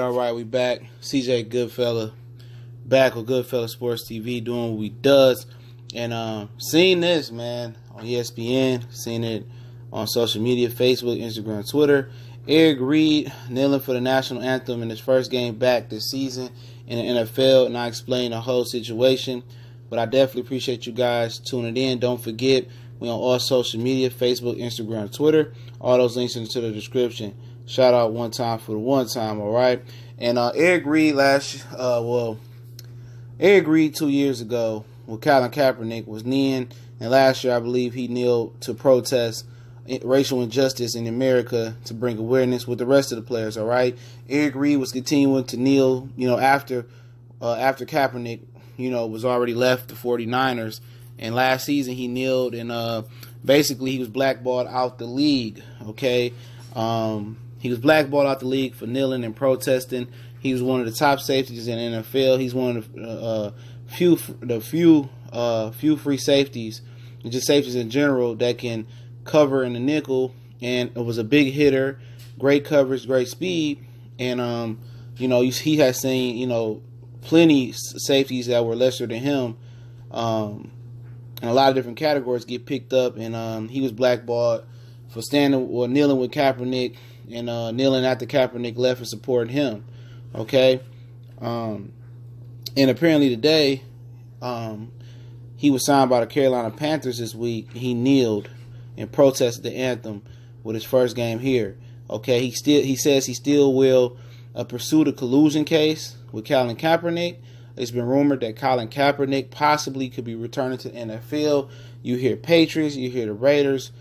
all right, we back. CJ Goodfella back with Goodfella Sports TV doing what we does. And seeing this, man, on ESPN, seeing it on social media, Facebook, Instagram, Twitter. Reid kneeling for the national anthem in his first game back this season in the NFL, and I explained the whole situation. But I definitely appreciate you guys tuning in. Don't forget, we on all social media, Facebook, Instagram, Twitter. All those links into the description. Shout out one time for the one time, all right? And Reid Eric Reid 2 years ago with Colin Kaepernick was kneeling, and last year I believe he kneeled to protest racial injustice in America to bring awareness with the rest of the players, all right? Eric Reid was continuing to kneel, after Kaepernick, was already left the 49ers, and last season he kneeled, and basically he was blackballed out the league, okay? He was blackballed out the league for kneeling and protesting. He was one of the top safeties in the NFL. He's one of the few free safeties, and just safeties in general, that can cover in the nickel, and it was a big hitter, great coverage, great speed, and he has seen plenty safeties that were lesser than him, and a lot of different categories get picked up, and he was blackballed for kneeling with Kaepernick, and kneeling after Kaepernick left and supporting him. Okay, and apparently today, he was signed by the Carolina Panthers this week. He kneeled and protested the anthem with his first game here. Okay, he says he still will pursue the collusion case with Colin Kaepernick. It's been rumored that Colin Kaepernick possibly could be returning to the NFL. You hear Patriots, you hear the Raiders,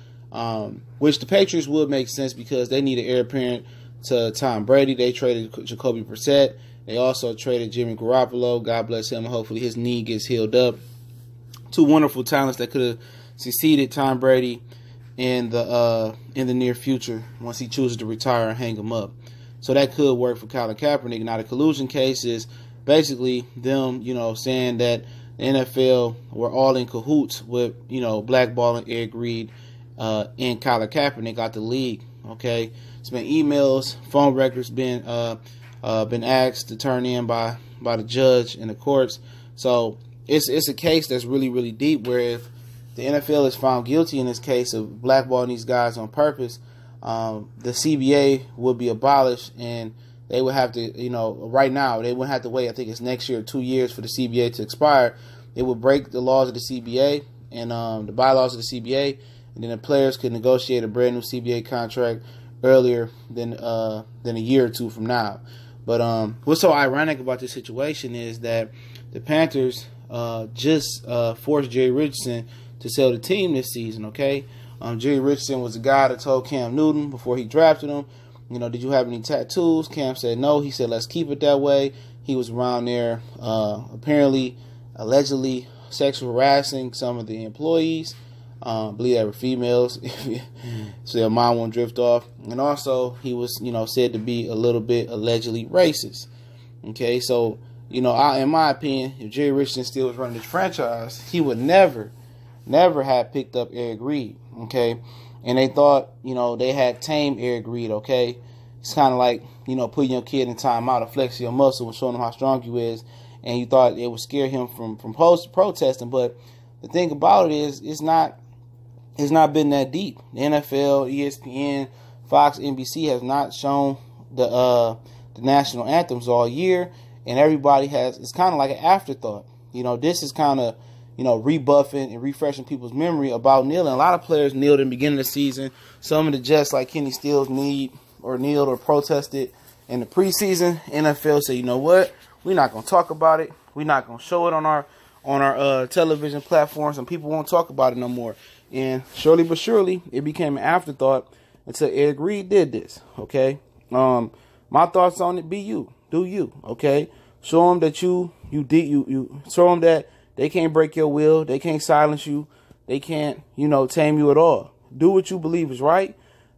which the Patriots would make sense because they need an heir apparent to Tom Brady. They traded Jacoby Brissett. They also traded Jimmy Garoppolo. God bless him. Hopefully his knee gets healed up. Two wonderful talents that could have succeeded Tom Brady in the near future once he chooses to retire and hang him up. So that could work for Colin Kaepernick. Now the collusion case is basically them, saying that the NFL were all in cahoots with, blackballing Eric Reid and Colin Kaepernick out the league. Okay, it's been emails, phone records been asked to turn in by the judge in the courts. So it's a case that's really, really deep, where if the NFL is found guilty in this case of blackballing these guys on purpose, the CBA would be abolished, and they would have to, right now, they wouldn't have to wait, I think it's next year or 2 years for the CBA to expire. It would break the laws of the CBA and the bylaws of the CBA, and then the players could negotiate a brand new CBA contract earlier than a year or two from now. But what's so ironic about this situation is that the Panthers just forced Jerry Richardson to sell the team this season, okay? Jerry Richardson was the guy that told Cam Newton before he drafted him, did you have any tattoos? Cam said no. He said, let's keep it that way. He was around there allegedly sexual harassing some of the employees. I believe they were females, so their mind won't drift off. And also, he was, said to be a little bit allegedly racist. Okay, so, in my opinion, if Jerry Richardson still was running this franchise, he would never have picked up Eric Reid. Okay, and they thought, they had tamed Eric Reid. Okay, it's kind of like, putting your kid in timeout to flex your muscle and showing him how strong you is, and you thought it would scare him from protesting. But the thing about it is, it's not been that deep. The NFL, ESPN, Fox, NBC has not shown the national anthems all year, and everybody it's kind of like an afterthought. This is kind of, rebuffing and refreshing people's memory about kneeling. A lot of players kneeled in the beginning of the season. Some of the Jets, like Kenny Stills, kneeled or protested in the preseason. NFL said, you know what? We're not going to talk about it. We're not going to show it on our television platforms, and people won't talk about it no more. And surely but surely, it became an afterthought until Eric Reid did this. Okay, my thoughts on it: do you? Okay, show them that you show them that they can't break your will, they can't silence you, they can't tame you at all. Do what you believe is right.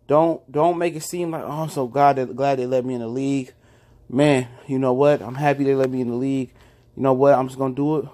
Don't make it seem like, oh, I'm so glad they let me in the league. Man, you know what? I'm happy they let me in the league. You know what? I'm just gonna do it.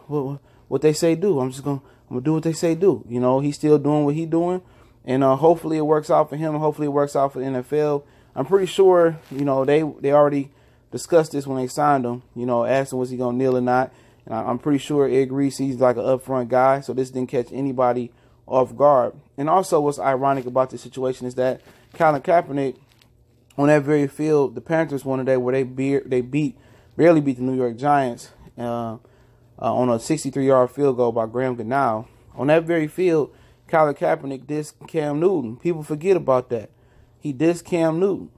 What they say do. I'm gonna do what they say do. He's still doing what he's doing, and hopefully it works out for him. Hopefully it works out for the NFL. I'm pretty sure, they already discussed this when they signed him. You know, asked him was he gonna kneel or not, and I'm pretty sure Ed Reed sees like an upfront guy, so this didn't catch anybody off guard. And also, what's ironic about this situation is that Colin Kaepernick, on that very field, the Panthers won a day where they barely beat the New York Giants on a 63-yard field goal by Graham Gano. On that very field, Colin Kaepernick dissed Cam Newton. People forget about that. He dissed Cam Newton.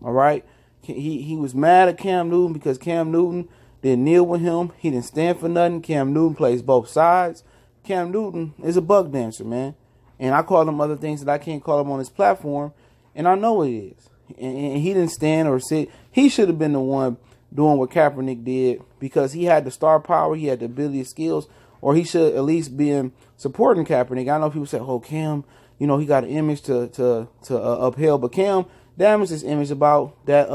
All right? He was mad at Cam Newton because Cam Newton didn't kneel with him. He didn't stand for nothing. Cam Newton plays both sides. Cam Newton is a buck dancer, man. And I call him other things that I can't call him on his platform, and I know it is. And he didn't stand or sit. He should have been the one doing what Kaepernick did because he had the star power, he had the ability, skills, or he should at least be supporting Kaepernick. I know people say, "Oh, Cam, you know, he got an image to uphold," but Cam damaged his image about that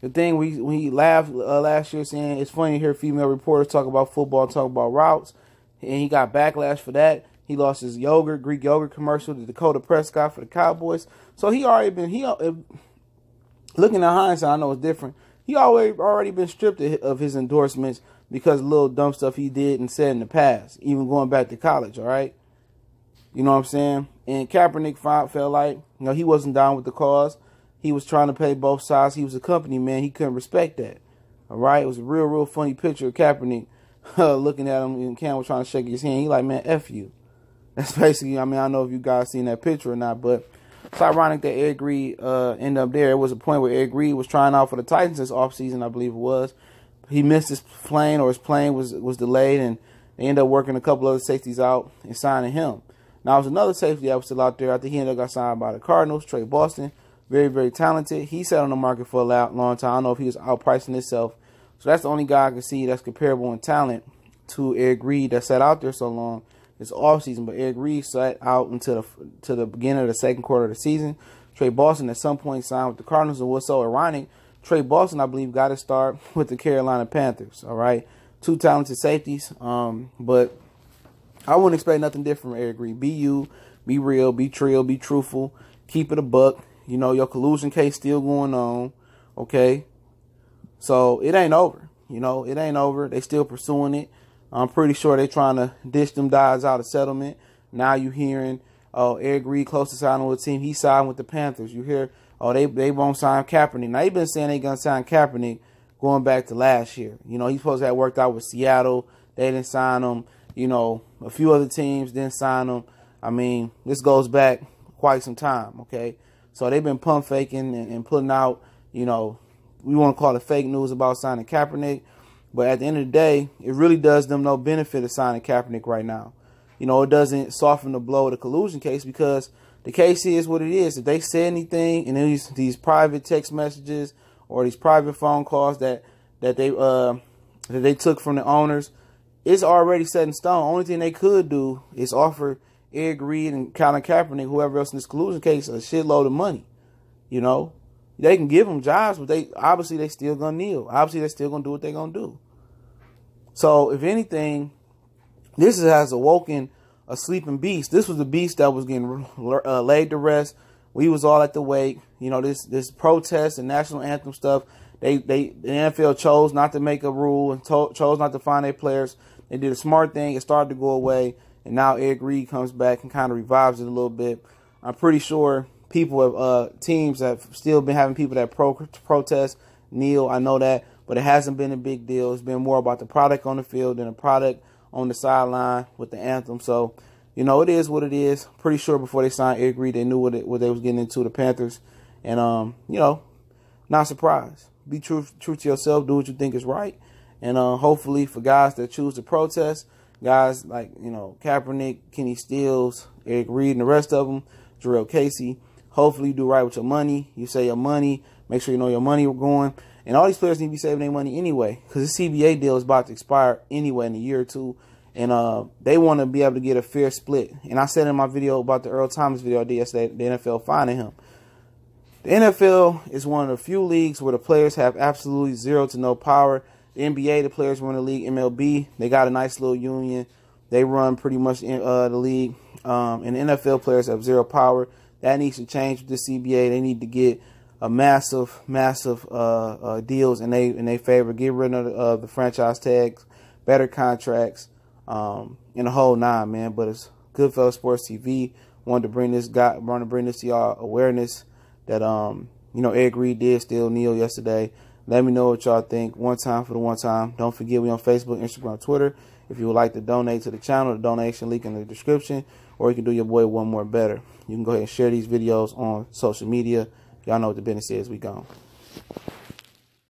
the thing when he laughed last year saying it's funny to hear female reporters talk about football, talk about routes, and he got backlash for that. He lost his Greek yogurt commercial to Dakota Prescott for the Cowboys. So he already been looking at hindsight, I know it's different. He already been stripped of his endorsements because of little dumb stuff he did and said in the past, even going back to college, all right? You know what I'm saying? And Kaepernick felt like, you know, he wasn't down with the cause. He was trying to play both sides. He was a company man. He couldn't respect that, all right? It was a real funny picture of Kaepernick looking at him, and Cam was trying to shake his hand. He like, man, F you. That's basically, I mean, I don't know if you guys seen that picture or not, but it's ironic that Ed Reed ended up there. It was a point where Ed Reed was trying out for the Titans this offseason, I believe it was. He missed his plane, or his plane was delayed, and they ended up working a couple other safeties out and signing him. Now, there was another safety that was still out there. I think he ended up got signed by the Cardinals, Trey Boston. Very talented. He sat on the market for a long time. I don't know if he was outpricing himself. So that's the only guy I can see that's comparable in talent to Ed Reed that sat out there so long. It's off season, but Ed Reed sat out until the beginning of the second quarter of the season. Trey Boston at some point signed with the Cardinals, and what's so ironic, Trey Boston, I believe, got to start with the Carolina Panthers. All right, two talented safeties, but I wouldn't expect nothing different from Ed Reed. Be you, be real, be trill, be truthful, keep it a buck. You know, your collusion case still going on, okay? So it ain't over. You know, it ain't over. They still pursuing it. I'm pretty sure they're trying to dish them guys out of settlement. Now you hearing, oh, Ed Reed close to signing with the team. He signed with the Panthers. You hear, oh, they won't sign Kaepernick. Now, they've been saying they're going to sign Kaepernick going back to last year. You know, he's supposed to have worked out with Seattle. They didn't sign him. You know, a few other teams didn't sign him. I mean, this goes back quite some time, okay? So they've been pump faking and putting out, you know, we want to call it fake news about signing Kaepernick. But at the end of the day, it really does them no benefit of signing Kaepernick right now. You know, it doesn't soften the blow of the collusion case because the case is what it is. If they say anything in these private text messages or these private phone calls that they took from the owners, it's already set in stone. Only thing they could do is offer Ed Reed and Colin Kaepernick, whoever else in this collusion case, a shitload of money. You know, they can give them jobs, but they still gonna kneel. Obviously, they still gonna do what they gonna do. So, if anything, this has awoken a sleeping beast. This was the beast that was getting laid to rest. We was all at the wake. You know, this protest and national anthem stuff. The NFL chose not to make a rule and chose not to fine their players. They did a smart thing. It started to go away, and now Ed Reed comes back and kind of revives it a little bit. I'm pretty sure teams have still been having people that protest, kneel. I know that. But it hasn't been a big deal. It's been more about the product on the field than the product on the sideline with the anthem. So, you know, it is what it is. Pretty sure before they signed Ed Reed, they knew what they was getting into, the Panthers. And, you know, not surprised. Be true to yourself. Do what you think is right. And hopefully for guys that choose to protest, guys like, you know, Kaepernick, Kenny Stills, Ed Reed, and the rest of them, Jarrell Casey, hopefully you do right with your money. You save your money. Make sure you know your money going. And all these players need to be saving their money anyway, because the CBA deal is about to expire anyway in a year or two. And they want to be able to get a fair split. And I said in my video about the Earl Thomas video I did yesterday, the NFL finding him. The NFL is one of the few leagues where the players have absolutely zero to no power. The NBA, the players run the league. MLB, they got a nice little union. They run pretty much the league. And the NFL players have zero power. That needs to change with the CBA. They need to get a massive deals in they favor. Get rid of the franchise tags, better contracts, and the whole nine, man. But it's Goodfellas Sports TV. Wanted to bring this to y'all awareness that you know, Eric Reid did steal Neil yesterday. Let me know what y'all think. One time for the one time. Don't forget, we on Facebook, Instagram, Twitter. If you would like to donate to the channel, the donation link in the description, or you can do your boy one more better. You can go ahead and share these videos on social media. Y'all know what the business is. We gone.